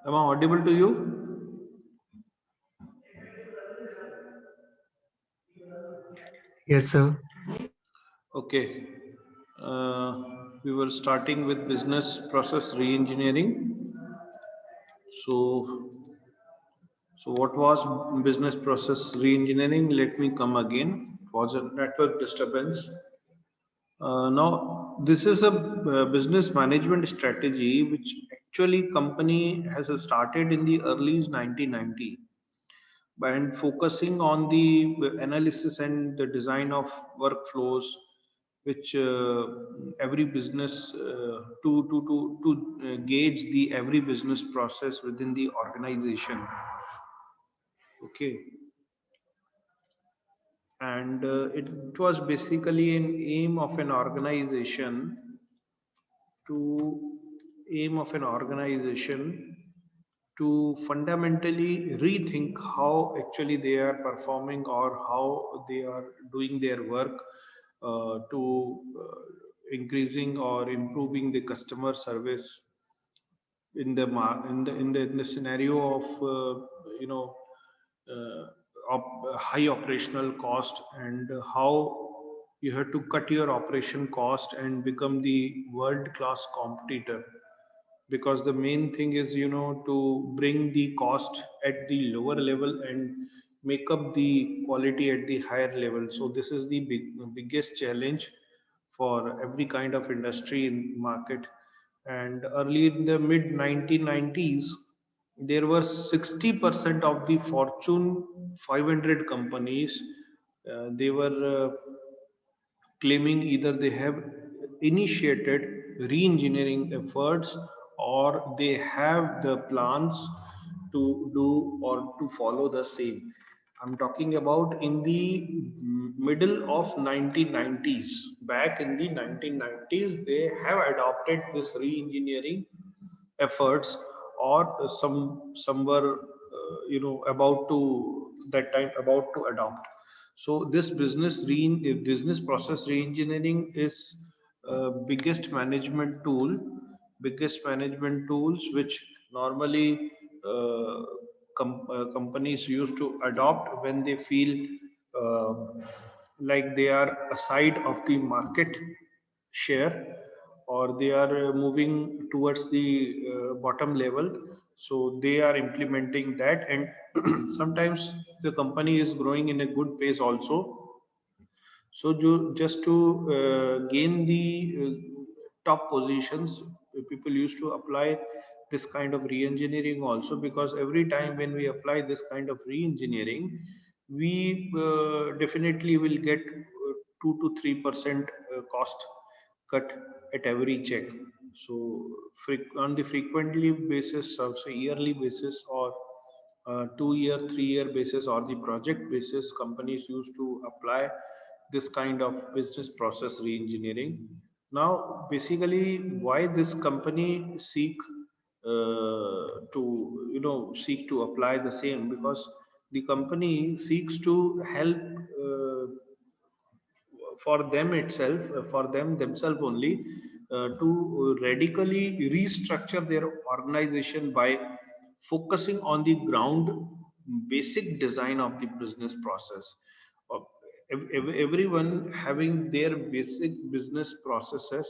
Am I audible to you? Yes, sir. Okay. We were starting with business process reengineering. So, so what was business process reengineering? Let me come again. It was a network disturbance. Now, this is a business management strategy which actually company has started in the early 1990 and focusing on the analysis and the design of workflows which every business to gauge the every business process within the organization. Okay, and it was basically an aim of an organization to to fundamentally rethink how actually they are performing or how they are doing their work to increasing or improving the customer service in the in the scenario of you know high operational cost and how you have to cut your operation cost and become the world class competitor, because the main thing is to bring the cost at the lower level and make up the quality at the higher level. So this is the biggest challenge for every kind of industry in market. And early in the mid 1990s, there were 60% of the Fortune 500 companies. They were claiming either they have initiated re-engineering efforts or they have the plans to do or to follow the same. I'm talking about in the middle of 1990s. Back in the 1990s, they have adopted this re-engineering efforts, or some were about to that time about to adopt. So this business process reengineering is biggest management tools which normally uh, companies used to adopt when they feel uh, like they are aside of the market share, or they are moving towards the bottom level. So they are implementing that, and sometimes the company is growing in a good pace also. So just to gain the top positions, people used to apply this kind of re-engineering also, because every time when we apply this kind of re-engineering, we definitely will get 2 to 3% cost cut at every check. So on the frequently basis, also yearly basis, or 2 year, 3 year basis, or the project basis, companies used to apply this kind of business process reengineering. Now, basically, why this company seek to apply the same, because the company seeks to help for them itself, for them themselves only, to radically restructure their organization by focusing on the ground basic design of the business process. Uh, Everyone having their basic business processes,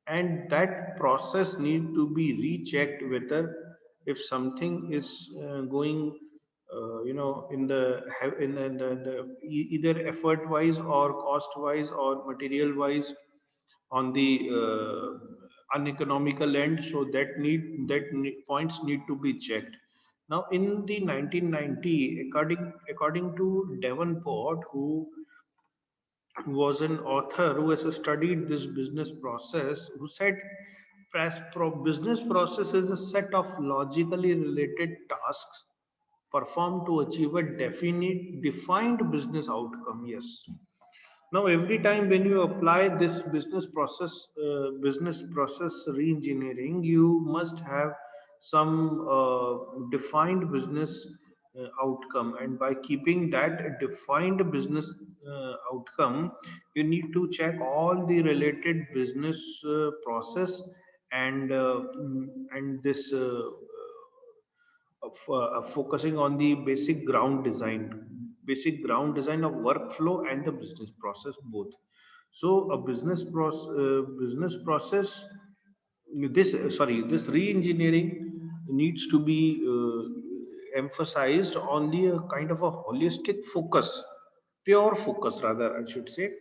and that process need to be rechecked whether if something is going in the either effort wise or cost wise or material wise on the uneconomical end. So points need to be checked. Now in the 1990, according to Davenport, who was an author who has studied this business process, who said business process is a set of logically related tasks performed to achieve a definite defined business outcome. Yes. Now every time when you apply this business process reengineering, you must have some defined business outcome, and by keeping that defined business outcome, you need to check all the related business process and this focusing on the basic ground design of workflow and the business process both. So a business process, this re-engineering needs to be emphasized on the kind of a holistic focus, pure focus rather I should say,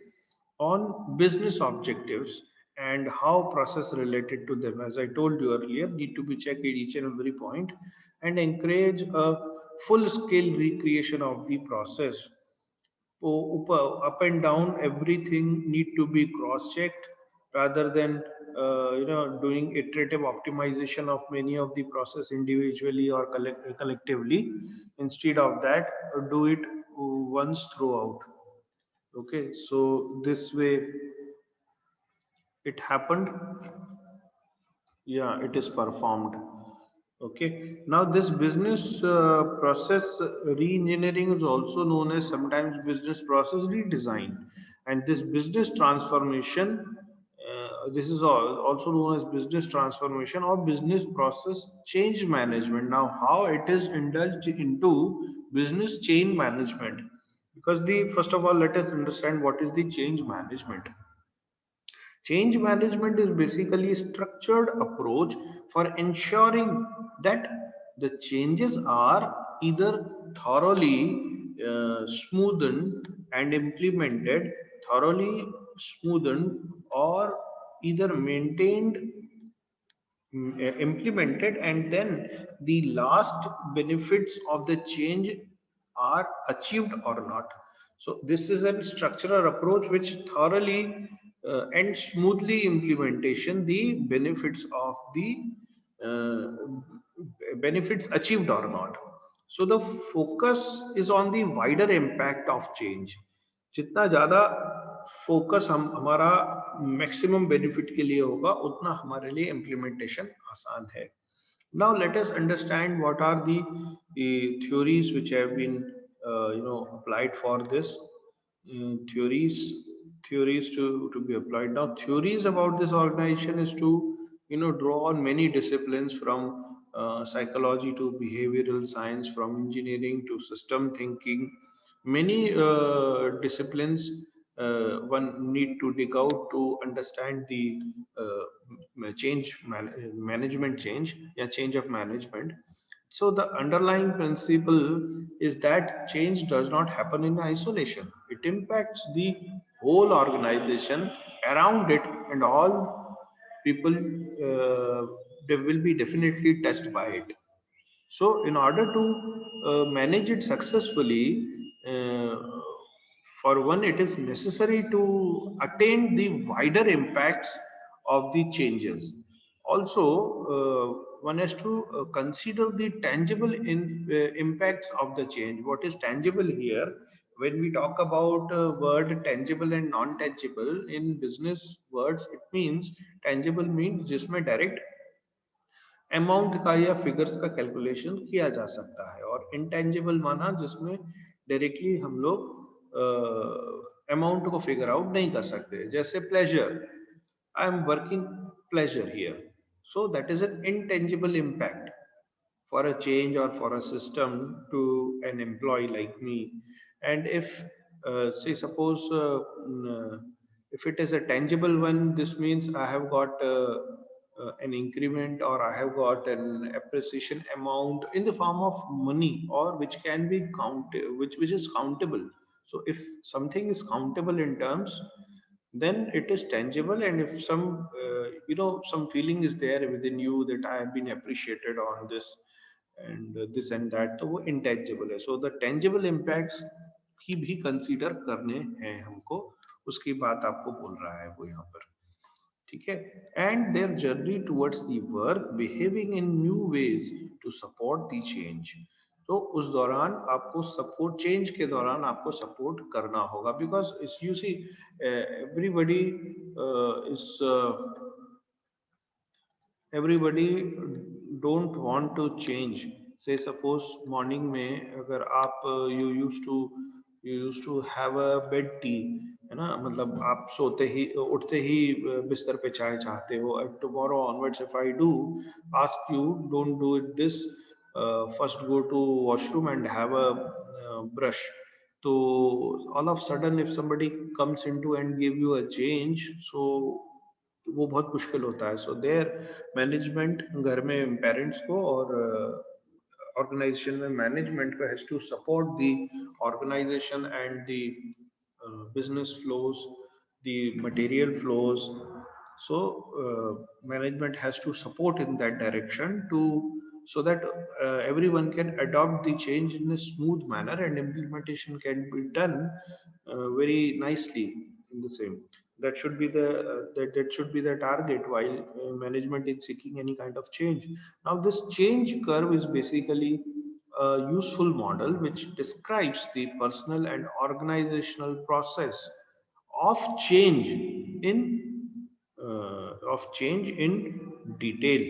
on business objectives and how process related to them, as I told you earlier, need to be checked at each and every point, and encourage a full scale recreation of the process. Up and down everything need to be cross checked rather than doing iterative optimization of many of the process individually or collectively. Instead of that, do it once throughout. Okay, so this way it happened. Yeah, it is performed. Okay. Now, this business process re-engineering is also known as sometimes business process redesign, and this business transformation, this is also known as business transformation or business process change management. Now, how it is indulged into business change management? Because the first of all, let us understand what is the change management. Change management is basically a structured approach for ensuring that the changes are either smoothened and implemented, thoroughly smoothened, or either implemented, and then the last benefits of the change are achieved or not. So this is a structural approach which thoroughly and smoothly implementation the benefits of the uh, benefits achieved or not. So the focus is on the wider impact of change. जितना ज्यादा focus हम हमारा maximum benefit के लिए होगा उतना हमारे लिए इम्प्लीमेंटेशन आसान है. Now let us understand what are the theories which have been applied for this. Theories to be applied. Now theories about this organization is to draw on many disciplines from psychology to behavioral science, from engineering to system thinking. Many disciplines one need to dig out to understand the management change, yeah, change of management. So the underlying principle is that change does not happen in isolation. It impacts the whole organization around it, and all people they will be definitely touched by it. So, in order to manage it successfully, for one, it is necessary to attain the wider impacts of the changes. Also, one has to consider the impacts of the change. What is tangible here? When we talk about word tangible and non-tangible in business words, it means tangible means जिसमें direct amount का या figures का calculation किया जा सकता है, और intangible माना जिसमें डायरेक्टली हम लोग अमाउंट को फिगर आउट नहीं कर सकते, जैसे pleasure, I am working pleasure here, so that is an intangible impact for a change or for a system to an employee like me. And if say suppose if it is a tangible one, this means I have got an increment, or I have got an appreciation amount in the form of money, or which can be which is countable. So if something is countable in terms, then it is tangible. And if some some feeling is there within you that I have been appreciated on this and this and that, तो वो intangible है. So the tangible impacts की भी consider करने हैं हमको, उसकी बात आपको बोल रहा है वो यहाँ पर. ठीक है. And their journey towards the work behaving in new ways to support the change. तो उस दौरान आपको सपोर्ट, चेंज के दौरान आपको सपोर्ट करना होगा, because you see everybody is everybody don't want to change. Say suppose morning में अगर आप you used to have a bed tea, है ना, मतलब आप सोते ही उठते ही बिस्तर पे चाय चाहते हो. Tomorrow onwards if I do ask you, don't do it this, first go to washroom and have a brush. So all of sudden if somebody comes into and give you a change, so वो बहुत मुश्किल होता है. So their management घर में parents को और organization में management को has to support the organization and the business flows, the material flows. So management has to support in that direction to, so that everyone can adopt the change in a smooth manner and implementation can be done very nicely in the same. That should be the that should be the target while management is seeking any kind of change. Now this change curve is basically a useful model which describes the personal and organizational process of change in detail.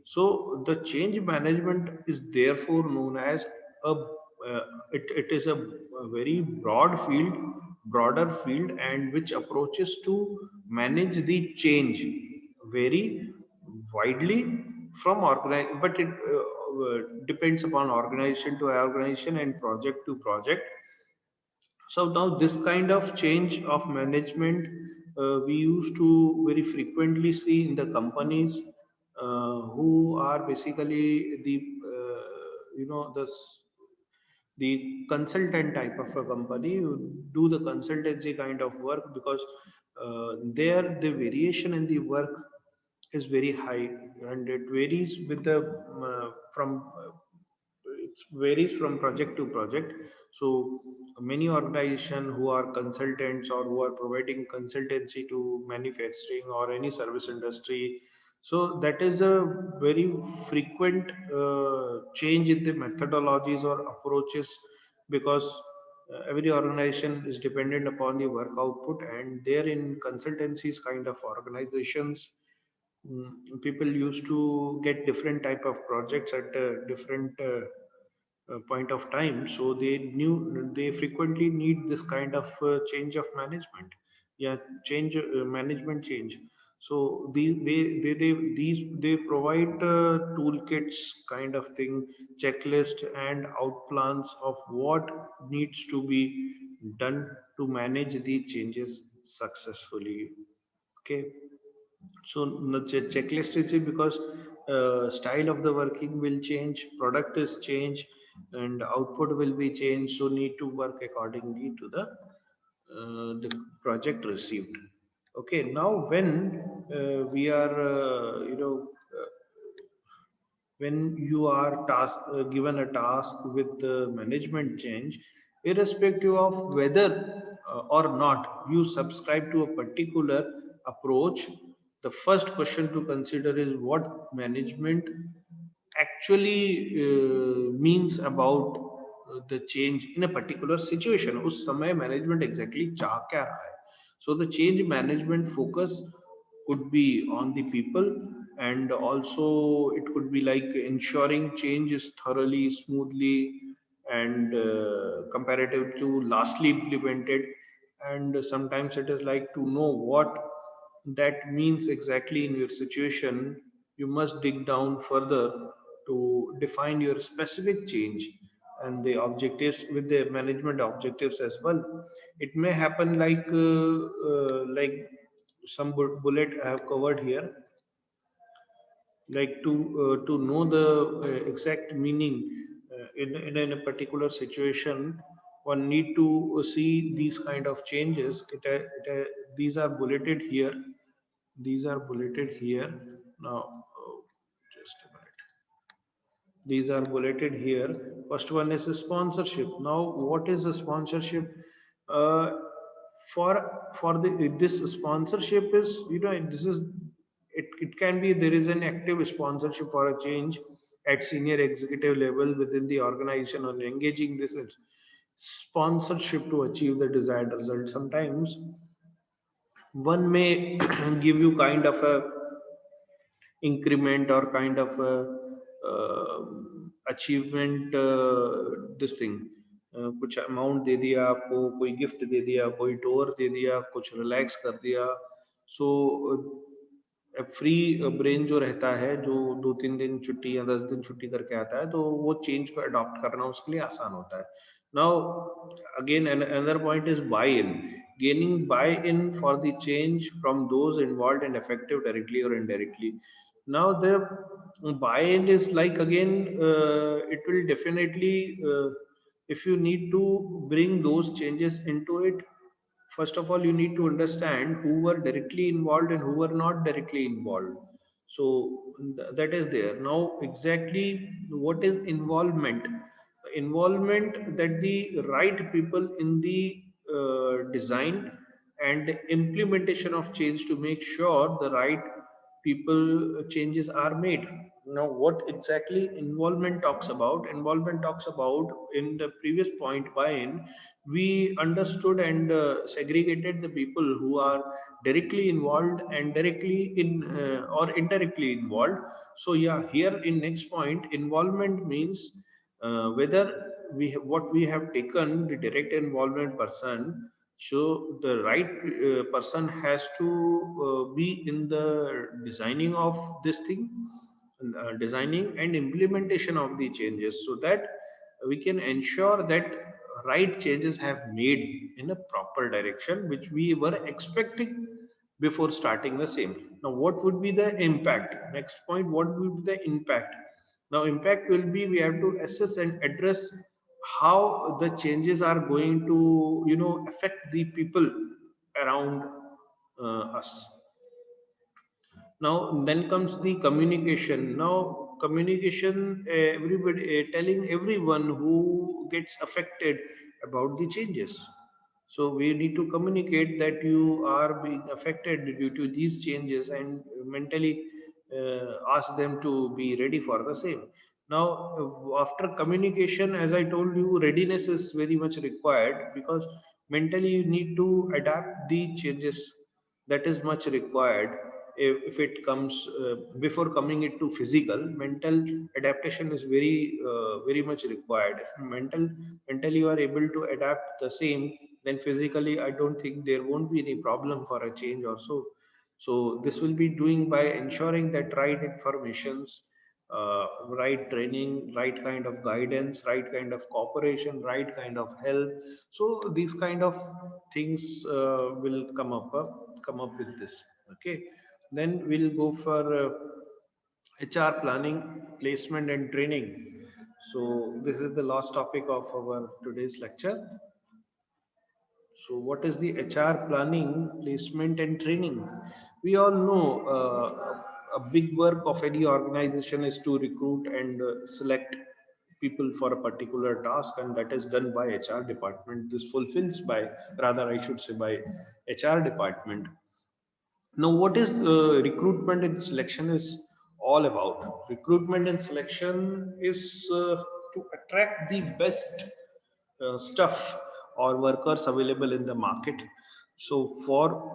So the change management is therefore known as a it is a very broader field, and which approaches to manage the change very widely from organize, but it depends upon organization to organization and project to project. So now this kind of change of management we used to very frequently see in the companies who are basically the the consultant type of a company who do the consultancy kind of work, because there the variation in the work is very high, and it varies with the from it varies from project to project. So many organizations who are consultants or who are providing consultancy to manufacturing or any service industry, so that is a very frequent change in the methodologies or approaches, because every organization is dependent upon the work output, and there in consultancies kind of organizations, people used to get different type of projects at different point of time. So they frequently need this kind of change of management, yeah, change management change. So they provide toolkits kind of thing, checklist and outplans of what needs to be done to manage the changes successfully. Okay. So the checklist is it because style of the working will change, product is change, and output will be changed. So need to work accordingly to the project received. Okay. Now when we are when you are given a task with the management change, irrespective of whether or not you subscribe to a particular approach, the first question to consider is what management actually means about the change in a particular situation. उस समय management exactly चाह क्या रहा है? So the change management focus could be on the people, and also it could be like ensuring change is thoroughly, smoothly, and comparative to lastly implemented. And sometimes it is like to know what that means exactly in your situation. You must dig down further to define your specific change and the objectives with the management objectives as well. It may happen like some bullet I have covered here, like to know the exact meaning in a particular situation. One need to see these kind of changes. These are bulleted here. These are bulleted here. Now, just a minute. These are bulleted here. First one is a sponsorship. Now what is a sponsorship? uh, for the this sponsorship is, this is it can be there is an active sponsorship for a change at senior executive level within the organization on engaging this sponsorship to achieve the desired result. Sometimes one may give you kind of a increment or kind of a achievement, this thing, कुछ amount दे दिया आपको, कोई gift दे दिया, कोई tour दे दिया, कुछ relax कर दिया. So फ्री ब्रेन जो रहता है, जो 2-3 दिन छुट्टी या 10 दिन छुट्टी करके आता है, तो वो चेंज को अडॉप्ट करना उसके लिए आसान होता है. Now again another point is buy-in. Gaining buy-in for the change from those involved and effective directly or indirectly. Now the buy-in is like, again, it will definitely, if you need to bring those changes into it, first of all you need to understand who were directly involved and who were not directly involved. So that is there. Now exactly what is involvement? Involvement, that the right people in the design and implementation of change to make sure the right people changes are made. Now what exactly involvement talks about? Involvement talks about, in the previous point buy-in, we understood and segregated the people who are directly involved and directly in or indirectly involved. So yeah, here in next point, involvement means whether what we have taken the direct involvement person, so the right person has to be in the designing of this thing, designing and implementation of the changes, so that we can ensure that right changes have made in a proper direction which we were expecting before starting the same. Now what would be the impact? Next point, what would be the impact? Now impact will be, we have to assess and address how the changes are going to, affect the people around us. Now then comes the communication. Now communication, everybody, telling everyone who gets affected about the changes. So we need to communicate that you are being affected due to these changes, and mentally ask them to be ready for the same. Now after communication, as I told you, readiness is very much required, because mentally you need to adapt the changes. That is much required. If it comes before coming it to physical, mental adaptation is very much required. If mentally you are able to adapt the same, then physically I don't think there won't be any problem for a change also. So this will be doing by ensuring that right informations, right training, right kind of guidance, right kind of cooperation, right kind of help. So these kind of things will come up with this. Okay, then we'll go for HR planning, placement, and training. So this is the last topic of our today's lecture. So, what is the HR planning, placement, and training? We all know a big work of any organization is to recruit and select people for a particular task, and that is done by HR department. This fulfills by, rather, I should say, by HR department. Now, what is recruitment and selection is all about? Recruitment and selection is to attract the best stuff or workers available in the market. So, for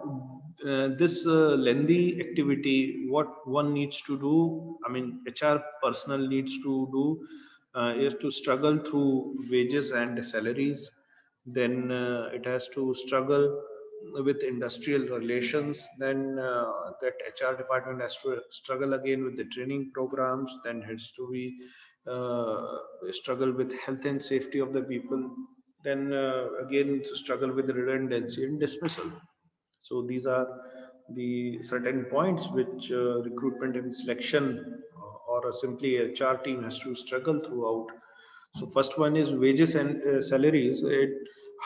this lengthy activity, what one needs to do, I mean, HR personnel needs to do, is to struggle through wages and salaries. Then it has to struggle with industrial relations. Then that HR department has to struggle again with the training programs. Then has to be struggle with health and safety of the people. Then again to struggle with redundancy and dismissal. So these are the certain points which recruitment and selection or simply HR team has to struggle throughout. So first one is wages and salaries.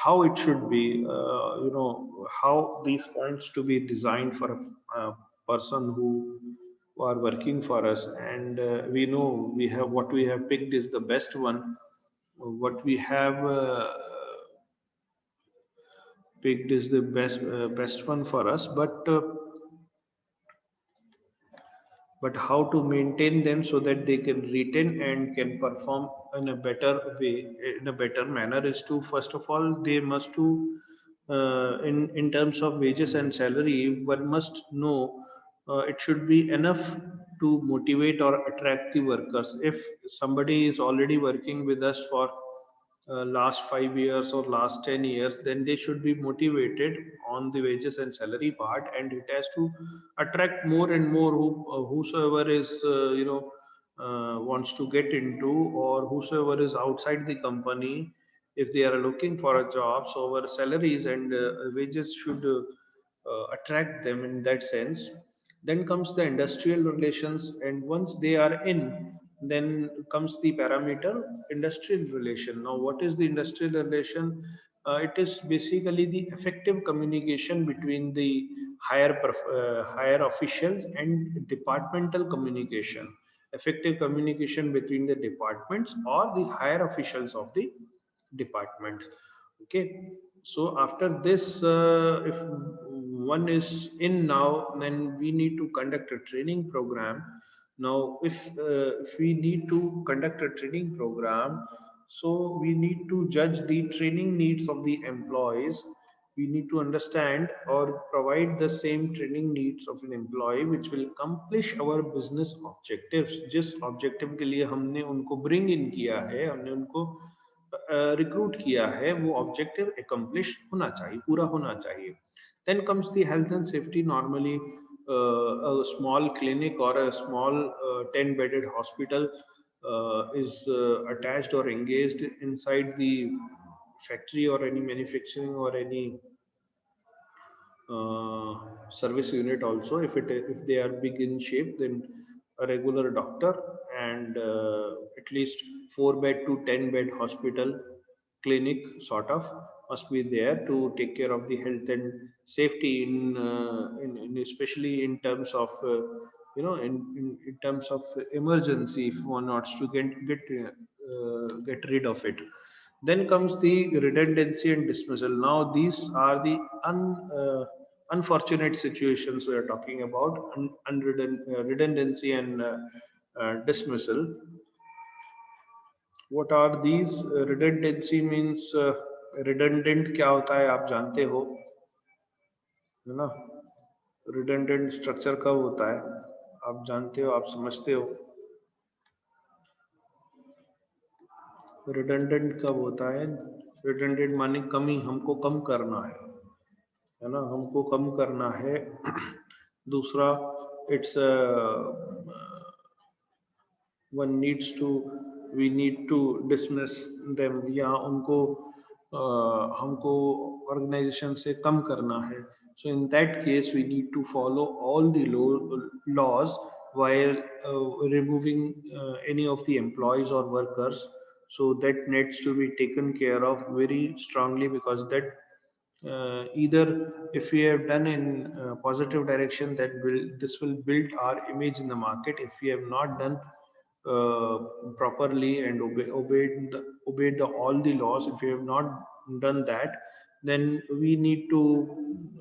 How it should be, how these points to be designed for a person who are working for us, and we know we have what we have picked is the best one. What we have picked is the best one for us, but how to maintain them so that they can retain and can perform in a better way, in a better manner, is to, first of all, they must to, in terms of wages and salary, one must know it should be enough to motivate or attract the workers. If somebody is already working with us for last 5 years or last 10 years, then they should be motivated on the wages and salary part, and it has to attract more and more whosoever is wants to get into, or whosoever is outside the company, if they are looking for a job. So our salaries and wages should attract them in that sense. Then comes the industrial relations, and once they are in, then comes the parameter industrial relation. Now, what is the industrial relation? It is basically the effective communication between the higher officials and departmental communication. Effective communication between the departments or the higher officials of the department. Okay, so after this, if one is in now, then we need to conduct a training program. Now, if we need to conduct a training program, so we need to judge the training needs of the employees. We need to understand or provide the same training needs of an employee which will accomplish our business objectives. जिस objective के लिए हमने उनको bring in किया है, हमने उनको recruit किया है, वो ऑब्जेक्टिव accomplish होना चाहिए, पूरा होना चाहिए. Then comes the health and safety. Normally a small clinic or a small 10 bedded hospital is attached or engaged inside the factory or any manufacturing or any uh, service unit also. If they are big in shape, then a regular doctor and at least 4 bed to 10 bed hospital clinic sort of must be there to take care of the health and safety in especially in terms of in terms of emergency, if one wants to get rid of it. Then comes the redundancy and dismissal. Now, these are the unfortunate situations we are talking about, redundancy and dismissal. What are these? Redundancy means redundant क्या होता है आप जानते हो, है ना? Redundant structure कब होता है आप जानते हो, आप समझते हो? Redundant कब होता है? Redundant माने कमी, हमको कम करना है ना? हमको कम करना है. दूसरा, it's one needs to we need to dismiss them, या उनको हमको organization से कम करना है. So in that case we need to follow all the laws while removing any of the employees or workers. So that needs to be taken care of very strongly, because that either if we have done in positive direction, that will this will build our image in the market. If we have not done uh, properly and obeyed all the laws, if we have not done that, then we need to,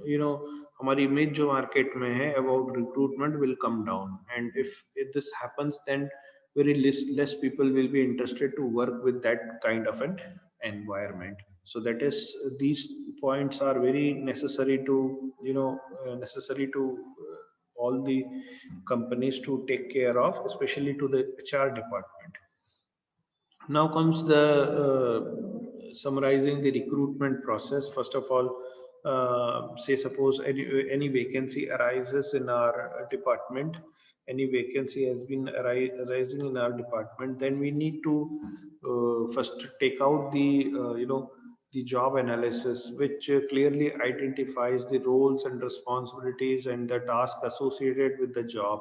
you know, हमारी image जो market में है about recruitment will come down. And if this happens, then very less people will be interested to work with that kind of an environment. So that is, these points are very necessary to, necessary to all the companies to take care of, especially to the HR department. Now comes the summarizing the recruitment process. First of all, say suppose any vacancy arises in our department, any vacancy has been arising in our department, then we need to first take out the the job analysis, which clearly identifies the roles and responsibilities and the task associated with the job.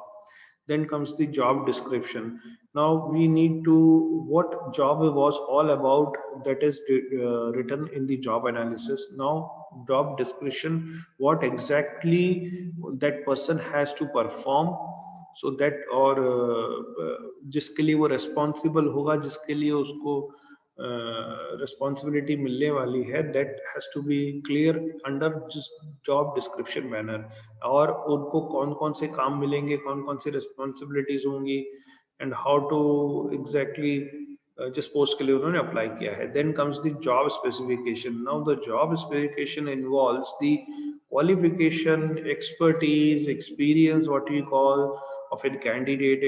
Then comes the job description. Now we need to, what job was all about, that is written in the job analysis. Now job description, what exactly that person has to perform, so that or जिसके लिए वो responsible होगा, जिसके लिए उसको responsibility मिलने वाली है, that has to be clear under job description manner. और उनको कौन कौन से काम मिलेंगे, कौन कौन सी रिस्पॉन्सिबिलिटीज होंगी, एंड हाउ टू एग्जैक्टली जिस पोस्ट के लिए उन्होंने अप्लाई किया है. Then comes the job specification. Now the job specification involves the qualification, expertise, experience, what we call of a candidate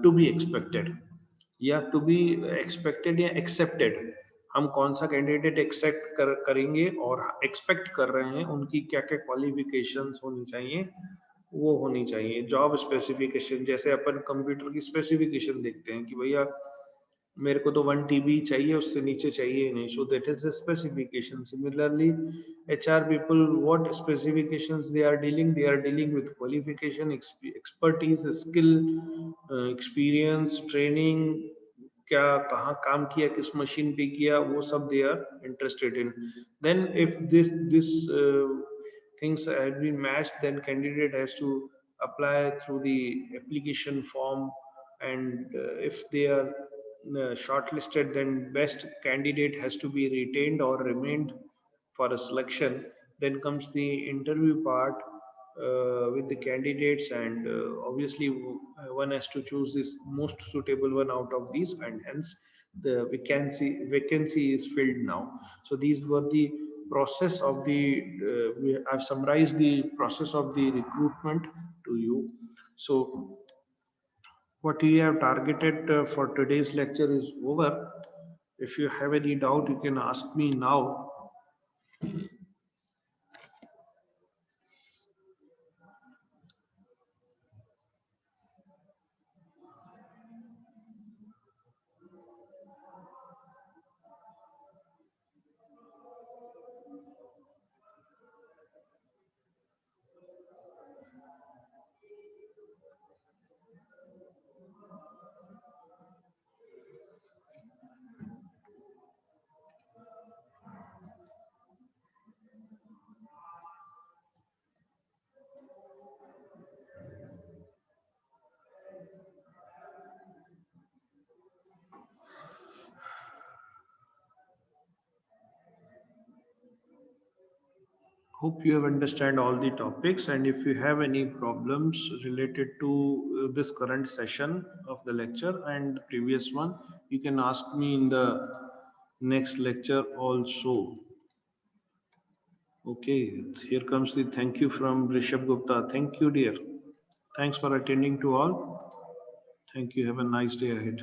to be expected. या टू बी एक्सपेक्टेड या accepted, हम कौन सा कैंडिडेट करेंगे और एक्सपेक्ट कर रहे हैं उनकी क्या क्या क्वालिफिकेशंस होनी चाहिए, वो होनी चाहिए। जॉब स्पेसिफिकेशन, जैसे अपन कंप्यूटर की स्पेसिफिकेशन देखते हैं कि भैया मेरे को तो 1 TB चाहिए, उससे नीचे चाहिए नहीं, so that is the specification. Similarly HR people, what specifications they are dealing with qualification, expertise, skill, experience, training, क्या कहाँ काम किया, किस मशीन पे किया, वो सब they are interested in. Then if this things have been matched, then candidate has to apply through the application form, and if they are shortlisted, then best candidate has to be retained or remained for a selection. Then comes the interview part with the candidates, and obviously one has to choose this most suitable one out of these, and hence the vacancy is filled now. So these were the process of the I've summarized the process of the recruitment to you. So what we have targeted for today's lecture is over. If you have any doubt, you can ask me now. Hope you have understand all the topics, and if you have any problems related to this current session of the lecture and previous one, you can ask me in the next lecture also. Okay, here comes the thank you from Rishabh Gupta. Thank you, dear. Thanks for attending to all. Thank you. Have a nice day ahead.